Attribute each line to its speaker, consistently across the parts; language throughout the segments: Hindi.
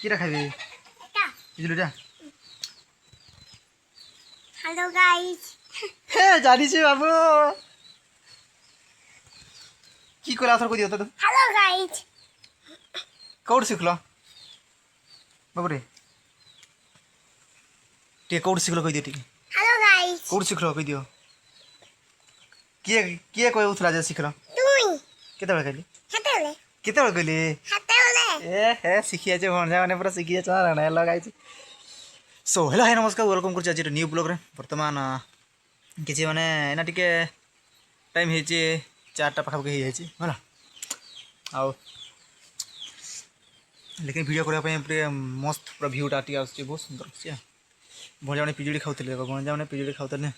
Speaker 1: কিরা খাবি পিজুলিটা
Speaker 2: हेलो गाइस
Speaker 1: হে জানিছি বাবু কি করে আসার কই দিও তো
Speaker 2: हेलो गाइस
Speaker 1: কোড শিখলো বাবু রে টিকে কোড শিখলো কই দিও টিকে
Speaker 2: हेलो गाइस
Speaker 1: কোড শিখলো কই দিও কিয়ে কিয়ে কই উঠলা যে শিখলো
Speaker 2: তুই
Speaker 1: কেতেବେଳେ কইলি
Speaker 2: হাতেলে
Speaker 1: কেতেବେଳେ কইলি
Speaker 2: হাতেলে
Speaker 1: এ হে শিখি আছে ভণজা মানে পুরা শিখি আছে না লগাইছি সো হেलो हाय नमस्कार वेलकम कर आज न्यू ब्लॉग रे वर्तमान किसी माने एना टिके टाइम हेची 4टा पाखा हे हेची होला आउ लेकिन वीडियो करबा पय पूरे मस्त पूरा व्यूटा टिके आछी बहुत सुंदर छी भणजा माने पिजुड़ी खाउतले भणजा माने पिजुड़ी खाउतले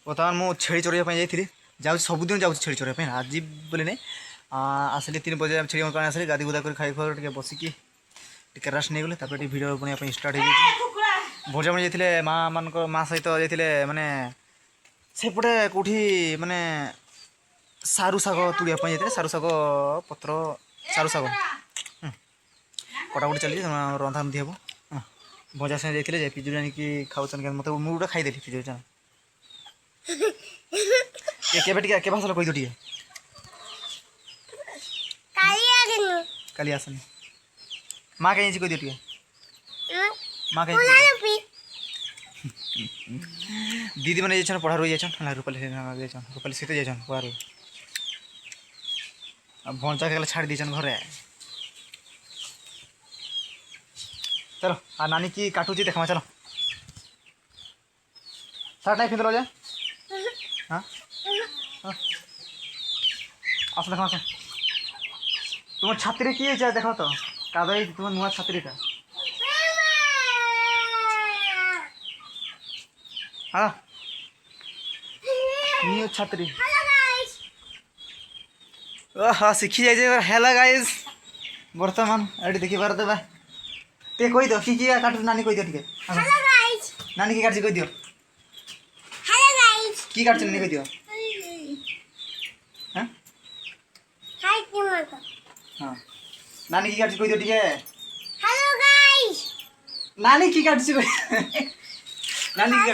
Speaker 1: वर्तमान मु छेड़ी चोरिया पय जाइथिली जाउ सब दिन जाउ छेड़ी चोरिया पय आज बोले नै आसले 3 बजे छेड़ी मन आसले गादी गुदा कर खाइ खर टिके बसिकी टिके रेस्ट नहीं गले तापर वीडियो बनिया पे स्टार्ट हो भजा बन जाते माँ मान माँ सहित जाते माने सेपटे कौटी माने सारू शाग तुड़िया जाते सारू शाग पत्र सारू शाग कटाकटी चली रंधा रंधि हम भजा सागे जाते पिजुड़ी आनिकी खाऊन मत मुझे गोटे खाईदेली पिजुड़ी के भाषा कही दो काली आसनी माँ कहीं कह दियो माँ कहीं दीदी मैंने जान पढ़ा रही जान रूपाली रूपाली सीते जान पढ़ार भंचा के छाड़ दी घरे चलो आ नानी की काटुची देखा चलो सार्ट नहीं पिंधल जे हाँ आस देख तुम छात्री किए देख तो कादई तुम नुआ छात्रीटा हाँ न्यू छात्री हाँ शिखी जाए हेलो गाइस बर्तमान एटी देखी पार देवा ते कही दो कि काट नानी कही दियो
Speaker 2: हेलो गाइस
Speaker 1: नानी की काटची कही दियो
Speaker 2: हेलो गाइस
Speaker 1: की काटची नानी कही दियो हाँ
Speaker 2: हाय किमत
Speaker 1: हाँ नानी की काटची कही दियो टिके
Speaker 2: हेलो गाइस
Speaker 1: नानी की काटची कही नानी की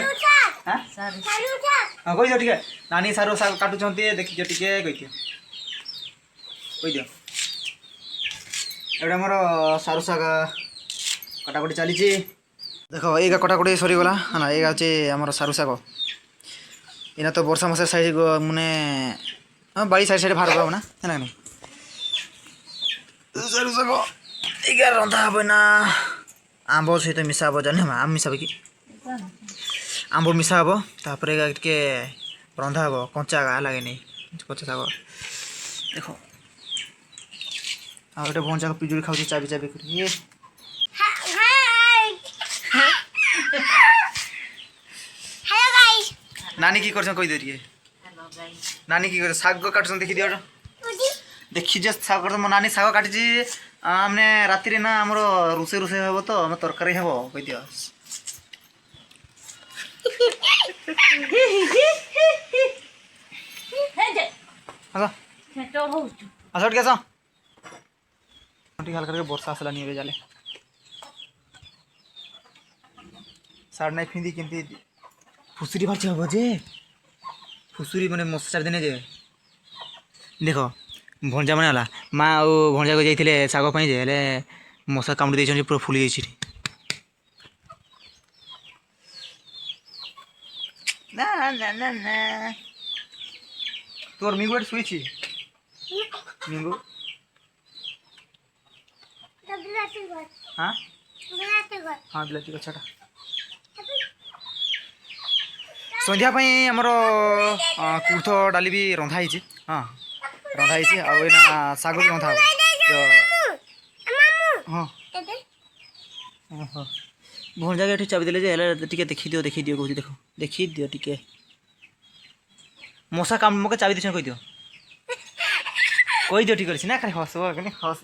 Speaker 1: हाँ
Speaker 2: सारू
Speaker 1: हाँ कही दियो टिके नानी सारू साग काटुचंती देखि जो टिके कही दियो कही दियो एटा मोर सारू साग कटाकटी चली देख ये कटाकटी सरीगला है ना ये हूँ आम सारू साग इना तो वर्षा मसा साइड मैंने बाड़ी साइड साइड बाहर पाब ना है ना सारू साग ये रंधा हम ना आंब सहित मिसा हम जाने आम मिसा कि आंब मिसा हम तापर टे रंधा हम कंचा लगे नहीं कंचा साग देख आटे भंजा पिजुड़ी खाऊ चाबी चाबी कर
Speaker 2: हेलो गाइस
Speaker 1: नानी की कर कही दे नानी की कर साग काट देखी दियो देखी जे साग मो नानी साग काटी हमने राति ना आमर रोसे रोसे हम तो आम तरकारी हम कही दियो आस टे आस हल्का वर्षा आसलानी जाले साड़ नहीं फिंदी केमती फुसुरी बाहर हम जे फुसुरी मैंने मशा चार दिन जे देख भंजा मैंने है माँ आ भंजा को जाइए शाग जे मशा कामुड़ी दे पूरा फुली जाइए ना ना ना ना तोर मिंगू शुई मिंगू हाँ हाँ बिलाती गछटा संध्या आमर कुर्थ डाली भी रंधाई हाँ रंधाई आना शाग भी रंधा हाँ भंजा के चाबी देले टे देखी दियो कहूँ देख देखी दियो टे मशा काम मके चाबी दे कही दियो टे ना खाली हस हस